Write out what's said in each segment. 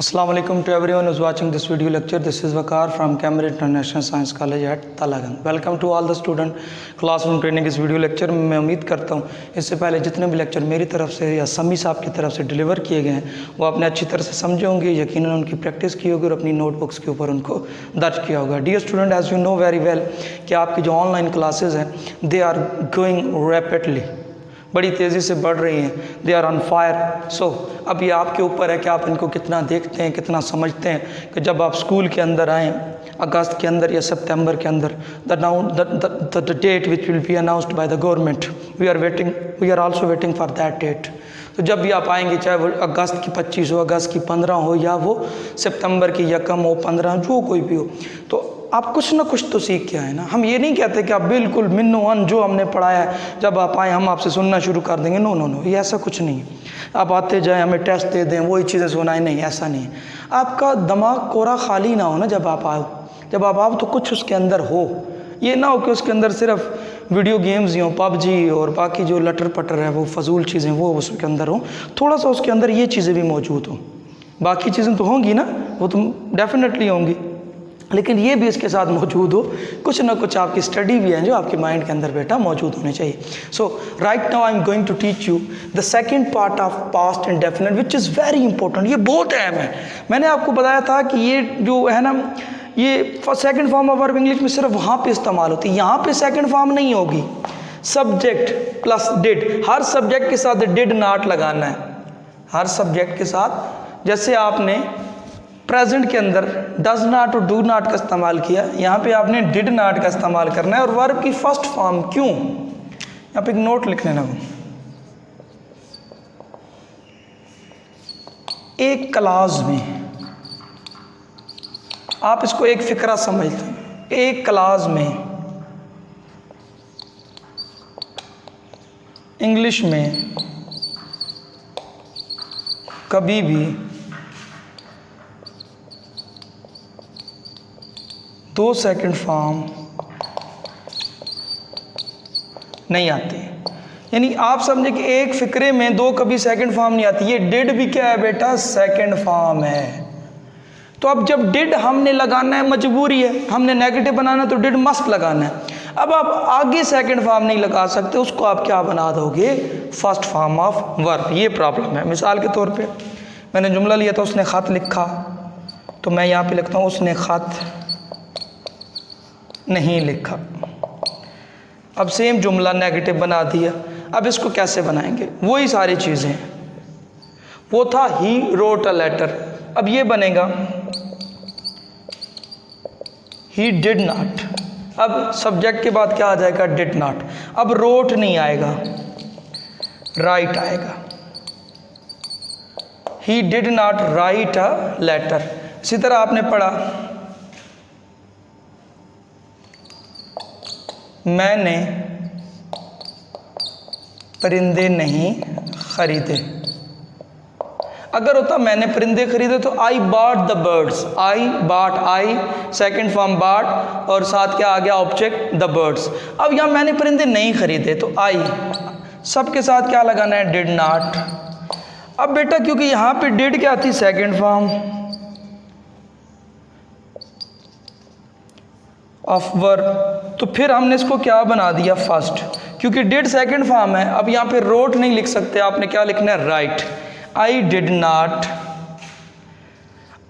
Assalamu alaikum to everyone who's watching this video lecture. This is Waqar from Cambridge International Science College at Talagang. Welcome to all the student classroom training इस video lecture में मैं उम्मीद करता हूँ इससे पहले जितने भी लेक्चर मेरी तरफ से या समी साहब की तरफ से डिलीवर किए गए हैं वो आपने अच्छी तरह से समझे होंगे, यकीनन उनकी प्रैक्टिस की होगी और अपनी नोटबुक्स के ऊपर उनको दर्ज किया होगा। Dear student, as you know very well कि आपकी जो ऑनलाइन क्लासेज हैं दे आर गोइंग रैपिडली, बड़ी तेज़ी से बढ़ रही हैं, दे आर ऑन फायर। सो अब ये आपके ऊपर है कि आप इनको कितना देखते हैं, कितना समझते हैं कि जब आप स्कूल के अंदर आएँ अगस्त के अंदर या सितंबर के अंदर the date which will be announced by the government, we are also waiting for that date. तो जब भी आप आएंगे, चाहे वो अगस्त की 25 हो, अगस्त की 15 हो या वो सितंबर की 1 हो, 15, जो कोई भी हो, तो आप कुछ ना कुछ तो सीख के आए ना। हम ये नहीं कहते कि आप बिल्कुल मिन्नो अन जो हमने पढ़ाया है जब आप आए हम आपसे सुनना शुरू कर देंगे। नो नो नो, ये ऐसा कुछ नहीं है। आप आते जाएं, हमें टेस्ट दे दें, वही चीज़ें सुनाएं, नहीं, ऐसा नहीं है। आपका दिमाग कोरा खाली ना हो ना जब आप आओ। जब आप आओ तो कुछ उसके अंदर हो, ये ना हो कि उसके अंदर सिर्फ वीडियो गेम्स ही हों, पबजी और बाकी जो लटर पटर है वो फजूल चीज़ें वो उसके अंदर हों। थोड़ा सा उसके अंदर ये चीज़ें भी मौजूद हों। बाकी चीज़ें तो होंगी ना, वो तो डेफिनेटली होंगी, लेकिन ये भी इसके साथ मौजूद हो। कुछ ना कुछ आपकी स्टडी भी है जो आपके माइंड के अंदर बेटा मौजूद होने चाहिए। So right now I am going to teach you the second part of past indefinite which is very important. ये बहुत अहम है। मैंने आपको बताया था कि ये जो है ना, ये second form of verb English में सिर्फ वहाँ पे इस्तेमाल होती है, यहाँ पे सेकंड फॉर्म नहीं होगी। Subject plus did, her subject के साथ डिड नॉट लगाना है। हर सब्जेक्ट के साथ, जैसे आपने प्रेजेंट के अंदर डज नॉट और डू नॉट का इस्तेमाल किया, यहाँ पे आपने डिड नॉट का इस्तेमाल करना है। और वर्ब की फर्स्ट फॉर्म क्यों, यहाँ पे एक नोट लिख लेना। एक क्लास में, आप इसको एक फिक्रा समझते हैं, एक क्लास में इंग्लिश में कभी भी 2 सेकंड फॉर्म नहीं आते। यानी आप समझे कि एक फिक्रे में 2 कभी सेकंड फॉर्म नहीं आती। ये डिड भी क्या है बेटा, सेकंड फॉर्म है। तो अब जब डिड हमने लगाना है, मजबूरी है, हमने नेगेटिव बनाना है तो डिड मस्ट लगाना है। अब आप आगे सेकंड फॉर्म नहीं लगा सकते, उसको आप क्या बना दोगे, फर्स्ट फॉर्म ऑफ वर्ब। ये प्रॉब्लम है। मिसाल के तौर पे मैंने जुमला लिया था, उसने ख़त लिखा, तो मैं यहाँ पे लिखता हूँ उसने ख़त नहीं लिखा। अब सेम जुमला नेगेटिव बना दिया। अब इसको कैसे बनाएंगे, वही सारी चीज़ें। वो था ही रोट अ लेटर, अब ये बनेगा ही डिड नॉट। अब सब्जेक्ट के बाद क्या आ जाएगा, डिड नॉट। अब रोट नहीं आएगा, राइट आएगा। He did not write a letter. इसी तरह आपने पढ़ा मैंने परिंदे नहीं खरीदे। अगर होता मैंने परिंदे खरीदे तो I bought the birds. I bought, I second form bought और साथ क्या आ गया, ऑब्जेक्ट द बर्ड्स। अब यहाँ मैंने परिंदे नहीं खरीदे तो आई, सबके साथ क्या लगाना है, डिड नॉट। अब बेटा क्योंकि यहाँ पे डिड क्या थी, सेकंड फॉर्म ऑफ वर्ब, तो फिर हमने इसको क्या बना दिया, फर्स्ट। क्योंकि डिड सेकंड फॉर्म है, अब यहाँ पे रोट नहीं लिख सकते, आपने क्या लिखना है, राइट। I did not.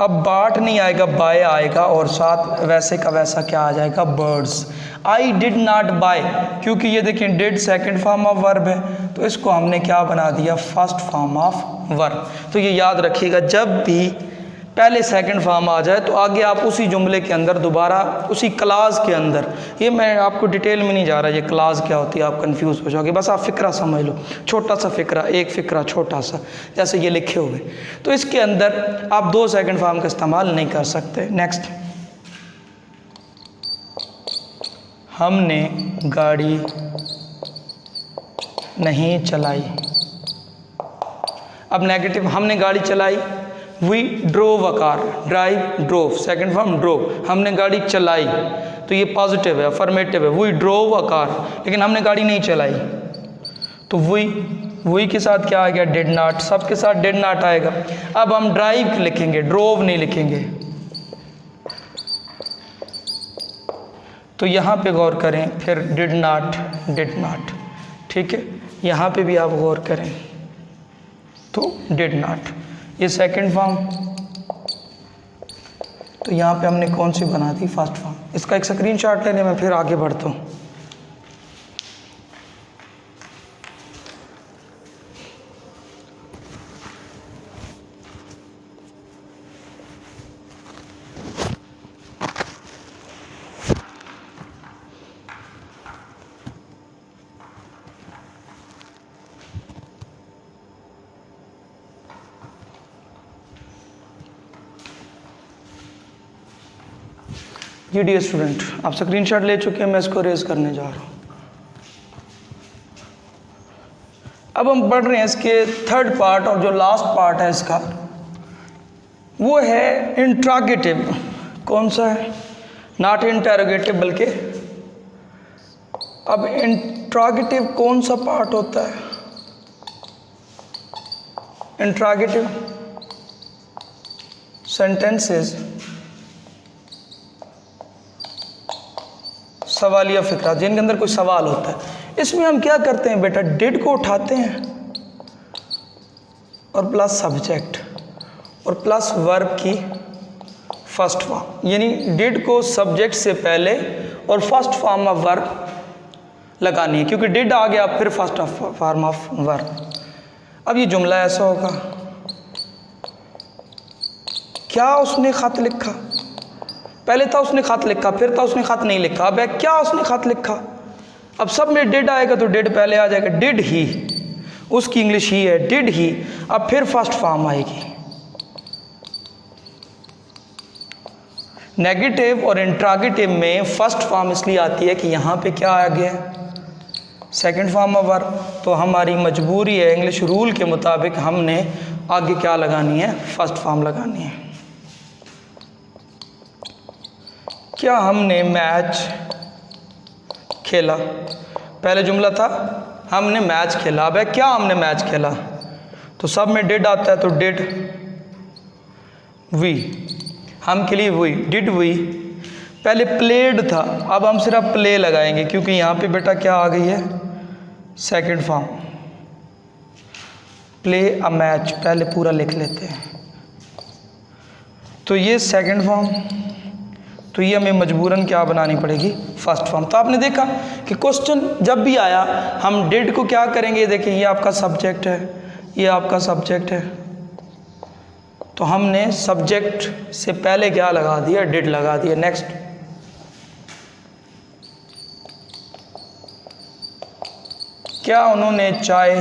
अब बाट नहीं आएगा, बाय आएगा और साथ वैसे का वैसा क्या आ जाएगा, birds. I did not buy, क्योंकि ये देखें did second form of verb है, तो इसको हमने क्या बना दिया, फर्स्ट फॉर्म ऑफ वर्ब। तो ये याद रखिएगा, जब भी पहले सेकंड फॉर्म आ जाए तो आगे आप उसी जुमले के अंदर दोबारा उसी क्लास के अंदर, ये मैं आपको डिटेल में नहीं जा रहा ये क्लास क्या होती है, आप कंफ्यूज हो जाओगे। बस आप फ़िक्रा समझ लो, छोटा सा फ़िक्रा, एक फ़िक्रा छोटा सा, जैसे ये लिखे हुए। तो इसके अंदर आप 2 सेकंड फॉर्म का इस्तेमाल नहीं कर सकते। नेक्स्ट, हमने गाड़ी नहीं चलाई। अब नेगेटिव, हमने गाड़ी चलाई, we drove a car, drive drove, second form drove. हमने गाड़ी चलाई तो ये पॉजिटिव है, अफर्मेटिव है, वी ड्रोव अ कार। लेकिन हमने गाड़ी नहीं चलाई तो वी वही के साथ क्या आ गया, डिड नॉट, सब के साथ डिड नॉट आएगा। अब हम ड्राइव लिखेंगे, ड्रोव नहीं लिखेंगे। तो यहाँ पे गौर करें, फिर डिड नॉट, ठीक है। यहाँ पे भी आप गौर करें तो डिड नॉट, ये सेकंड फॉर्म। तो यहाँ पे हमने कौन सी बना दी, फर्स्ट फॉर्म। इसका एक स्क्रीनशॉट लेने में फिर आगे बढ़ता हूँ। जी डियर स्टूडेंट, आप स्क्रीनशॉट ले चुके हैं, मैं इसको रेज करने जा रहा हूँ। अब हम पढ़ रहे हैं इसके थर्ड पार्ट, और जो लास्ट पार्ट है इसका वो है इंट्रोगेटिव। कौन सा है, नॉट इंटरोगेटिव बल्कि। अब इंट्रोगेटिव कौन सा पार्ट होता है, इंट्रोगेटिव सेंटेंसेस, सवालिया फिक्रा, जिनके अंदर कोई सवाल होता है। इसमें हम क्या करते हैं बेटा, डिड को उठाते हैं और प्लस सब्जेक्ट और प्लस वर्ब की फर्स्ट फॉर्म, यानी डिड को सब्जेक्ट से पहले और फर्स्ट फॉर्म ऑफ वर्ब लगानी है, क्योंकि डिड आ गया फिर फर्स्ट फॉर्म ऑफ वर्ब। अब ये जुमला ऐसा होगा, क्या उसने खत लिखा, पहले था उसने खत लिखा, फिर था उसने खत नहीं लिखा, अब है क्या उसने खत लिखा। अब सब में डिड आएगा तो डिड पहले आ जाएगा, डिड ही, उसकी इंग्लिश ही है, डिड ही। अब फिर फर्स्ट फॉर्म आएगी। नेगेटिव और इंट्रोगेटिव में फर्स्ट फॉर्म इसलिए आती है कि यहाँ पे क्या आ गया, सेकंड फॉर्म ऑफ वर्ब। तो हमारी मजबूरी है, इंग्लिश रूल के मुताबिक हमने आगे क्या लगानी है, फर्स्ट फॉर्म लगानी है। क्या हमने मैच खेला, पहले जुमला था हमने मैच खेला, अब है क्या हमने मैच खेला, तो सब में डिड आता है, तो डिड वी, हम के लिए वही, डिड वी। पहले प्लेड था, अब हम सिर्फ प्ले लगाएंगे, क्योंकि यहाँ पे बेटा क्या आ गई है, second form, play a match, पहले पूरा लिख लेते हैं। तो ये सेकंड फॉर्म, तो ये हमें मजबूरन क्या बनानी पड़ेगी, फर्स्ट फॉर्म। तो आपने देखा कि क्वेश्चन जब भी आया हम डिड को क्या करेंगे, देखिए ये आपका सब्जेक्ट है, ये आपका सब्जेक्ट है, तो हमने सब्जेक्ट से पहले क्या लगा दिया, डिड लगा दिया। नेक्स्ट, क्या उन्होंने चाय,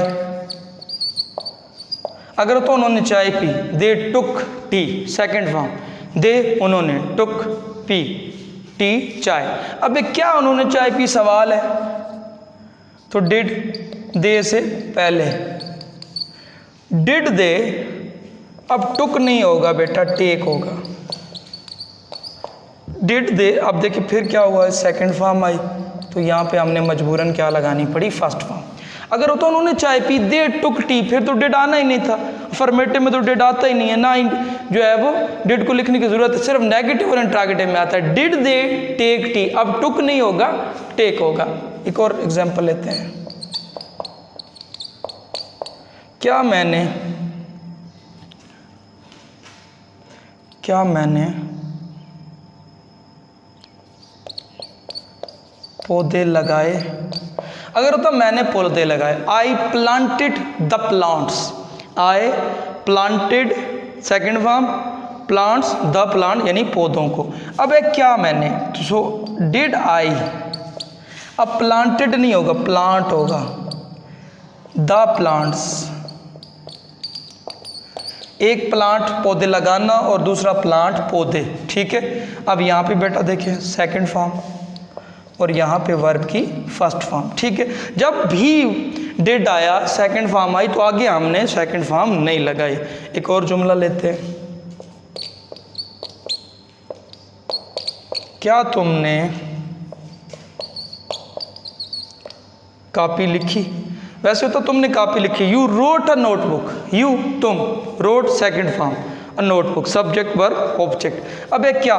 अगर तो उन्होंने चाय पी, दे टुक टी, सेकंड फॉर्म, दे उन्होंने, टुक पी, टी चाय। अब क्या उन्होंने चाय पी सवाल है, तो डिड दे से पहले, डिड दे, अब टुक नहीं होगा बेटा, टेक होगा, डिड दे। अब देखिए फिर क्या हुआ, सेकंड फॉर्म आई, तो यहाँ पे हमने मजबूरन क्या लगानी पड़ी, फर्स्ट फॉर्म। अगर तो उन्होंने चाय पी, दे टुक टी, फिर तो डिड आना ही नहीं था, फॉर्मेटिव में तो डिड आता ही नहीं है, ना ही जो है वो डिड को लिखने की जरूरत है, सिर्फ नेगेटिव और इंट्रोगेटिव में आता है। डिड दे टेक टी, अब टुक नहीं होगा, टेक होगा। एक और एग्जांपल लेते हैं, क्या मैंने पौधे लगाए, अगर तो मैंने पौधे लगाए, I planted the plants, I planted, second form, plants, the plant यानी पौधों को। अब है क्या मैंने, सो डिड आई, अब प्लांटेड नहीं होगा, प्लांट होगा, द प्लांट्स, एक प्लांट पौधे लगाना और दूसरा प्लांट पौधे, ठीक है। अब यहाँ पे बेटा देखिए सेकंड फॉर्म और यहाँ पे वर्ब की फर्स्ट फॉर्म, ठीक है। जब भी डिड आया, सेकंड फॉर्म आई, तो आगे हमने सेकंड फॉर्म नहीं लगाई। एक और जुमला लेते हैं, क्या तुमने कॉपी लिखी, वैसे तो तुमने कॉपी लिखी, you wrote a notebook, you तुम, wrote second form, a notebook, subject verb object. अब एक क्या,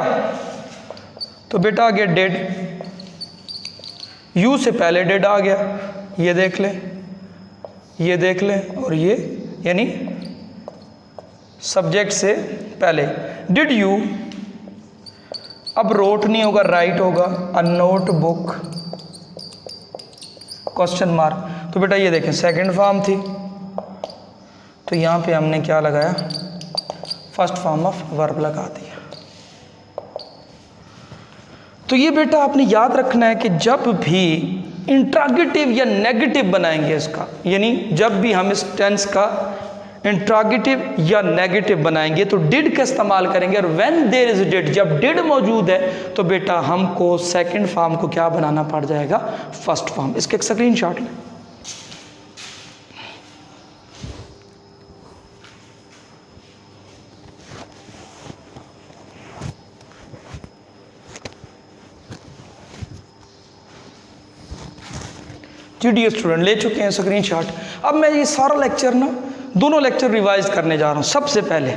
तो बेटा आ गया डिड, यू से पहले डिड आ गया, ये देख ले, ये देख ले, और ये यानी सब्जेक्ट से पहले डिड यू, अब रोट नहीं होगा, राइट होगा, अ नोटबुक क्वेश्चन मार्क। तो बेटा ये देखें सेकंड फॉर्म थी, तो यहाँ पे हमने क्या लगाया, फर्स्ट फॉर्म ऑफ वर्ब लगा दिया। तो ये बेटा आपने याद रखना है कि जब भी इंट्रोगेटिव या नेगेटिव बनाएंगे इसका, यानी जब भी हम इस टेंस का इंट्रोगेटिव या नेगेटिव बनाएंगे तो डिड का इस्तेमाल करेंगे, और व्हेन देयर इज डिड, जब डिड मौजूद है तो बेटा हमको सेकंड फॉर्म को क्या बनाना पड़ जाएगा, फर्स्ट फॉर्म। इसके एक स्क्रीनशॉट लें। जी डियर स्टूडेंट, ले चुके हैं स्क्रीनशॉट। अब मैं ये सारा लेक्चर ना, दोनों लेक्चर रिवाइज करने जा रहा हूँ। सबसे पहले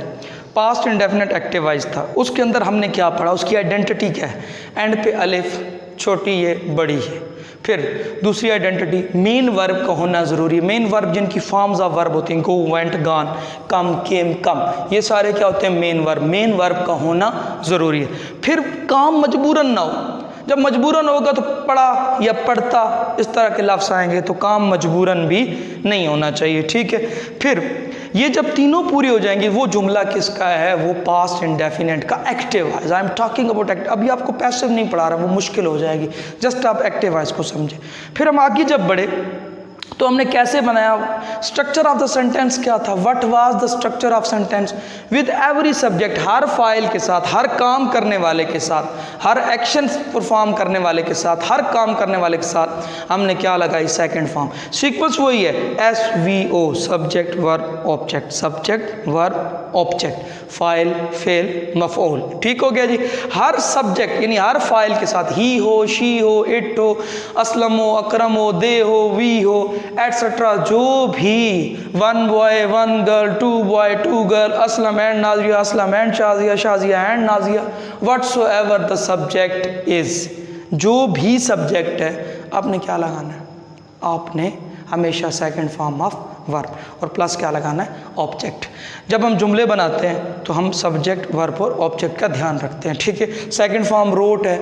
पास्ट इंडेफिनिट एक्टिव वॉइस था, उसके अंदर हमने क्या पढ़ा, उसकी आइडेंटिटी क्या है, एंड पे अलिफ, छोटी ये बड़ी है। फिर दूसरी आइडेंटिटी मेन वर्ब का होना ज़रूरी है, मेन वर्ब जिनकी फॉर्म्स ऑफ वर्ब होती हैं, गो, वेंट, गॉन, कम, केम, कम, ये सारे क्या होते हैं, मेन वर्ब का होना ज़रूरी है। फिर काम मजबूरन ना हो, जब मजबूरन होगा तो पढ़ा या पढ़ता इस तरह के लफ्ज़ आएंगे, तो काम मजबूरन भी नहीं होना चाहिए, ठीक है। फिर ये जब तीनों पूरी हो जाएंगी, वो जुमला किसका है, वो पास्ट इंडेफिनिट का active voice. I am talking about active, अभी आपको पैसिव नहीं पढ़ा रहा, वो मुश्किल हो जाएगी, जस्ट आप एक्टिव वॉइस को समझें। फिर हम आगे जब बढ़े तो हमने कैसे बनाया, स्ट्रक्चर ऑफ द सेंटेंस क्या था, what was the structure of sentence, with every subject, her file के साथ, हर काम करने वाले के साथ, हर एक्शन परफॉर्म करने वाले के साथ, हर काम करने वाले के साथ हमने क्या लगाई, सेकंड फॉर्म। सीक्वेंस वही है, SVO, subject verb object, subject verb object, फाइल फेल मफऊल, ठीक हो गया जी। हर सब्जेक्ट यानी हर फाइल के साथ, ही हो, शी हो, इट हो, असलम हो, अकरम हो, दे हो, वी हो, एटसेट्रा, जो भी, one boy one girl, two boy two girl, Aslam and Nazia, Aslam and Shazia, Shazia and Nazia, whatsoever the subject is, जो भी सब्जेक्ट है आपने क्या लगाना है, आपने हमेशा सेकंड फॉर्म ऑफ वर्ब, और प्लस क्या लगाना है, ऑब्जेक्ट। जब हम जुमले बनाते हैं तो हम सब्जेक्ट वर्ब और ऑब्जेक्ट का ध्यान रखते हैं, ठीक है। सेकंड फॉर्म रोट है,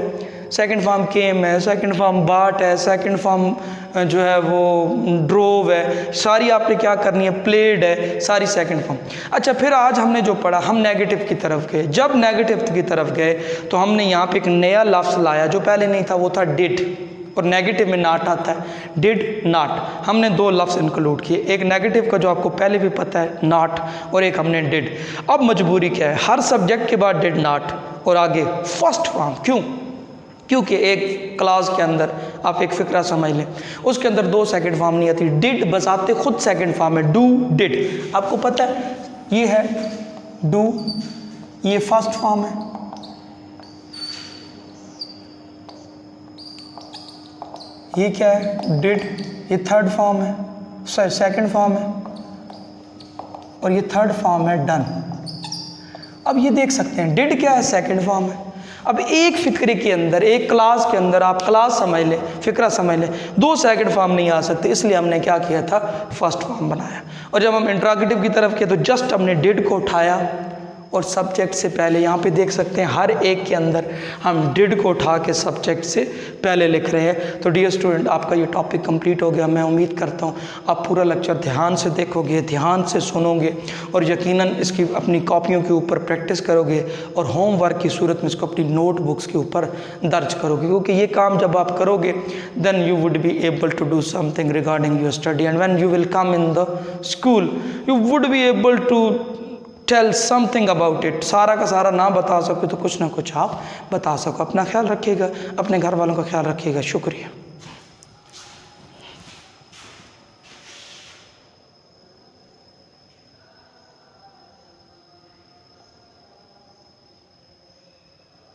सेकंड फॉर्म केम है, सेकंड फॉर्म बाट है, सेकंड फॉर्म जो है वो ड्रोव है, सारी आपने क्या करनी है, प्लेड है, सारी सेकंड फॉर्म। अच्छा, फिर आज हमने जो पढ़ा, हम नेगेटिव की तरफ गए। जब नेगेटिव की तरफ गए तो हमने यहाँ पे एक नया लफ्ज़ लाया जो पहले नहीं था, वो था डिड, और नेगेटिव में नाट आता है, डिड नाट। हमने दो लफ्ज़ इंक्लूड किए, एक नेगेटिव का जो आपको पहले भी पता है नाट, और एक हमने डिड। अब मजबूरी क्या है, हर सब्जेक्ट के बाद डिड नाट और आगे फर्स्ट फॉर्म। क्यों? क्योंकि एक क्लास के अंदर आप एक फ़िक्रा समझ लें, उसके अंदर दो सेकंड फॉर्म नहीं आती। डिड बजाते खुद सेकंड फॉर्म है, डू डिड, आपको पता है ये है डू, ये फर्स्ट फॉर्म है, ये क्या है डिड, ये थर्ड फॉर्म है, सॉरी सेकंड फॉर्म है, और ये थर्ड फॉर्म है डन। अब ये देख सकते हैं डिड क्या है, सेकंड फॉर्म है। अब एक फिक्रे के अंदर, एक क्लास के अंदर आप क्लास समझ लें, फिक्रा समझ लें, दो सेकंड फॉर्म नहीं आ सकते, इसलिए हमने क्या किया था, फर्स्ट फॉर्म बनाया। और जब हम इंट्रोगेटिव की तरफ किए तो जस्ट हमने डिड को उठाया और सब्जेक्ट से पहले, यहाँ पे देख सकते हैं हर एक के अंदर हम डिड को उठा के सब्जेक्ट से पहले लिख रहे हैं। तो डियर स्टूडेंट, आपका ये टॉपिक कंप्लीट हो गया। मैं उम्मीद करता हूँ आप पूरा लेक्चर ध्यान से देखोगे, ध्यान से सुनोगे, और यकीनन इसकी अपनी कॉपियों के ऊपर प्रैक्टिस करोगे, और होमवर्क की सूरत में इसको अपनी नोटबुक्स के ऊपर दर्ज करोगे, क्योंकि ये काम जब आप करोगे then you would be able to do something regarding your study, and when you will come in the school you would be able to tell something about it. सारा का सारा ना बता सको तो कुछ ना कुछ आप बता सको। अपना ख्याल रखिएगा, अपने घर वालों का ख्याल रखिएगा। शुक्रिया।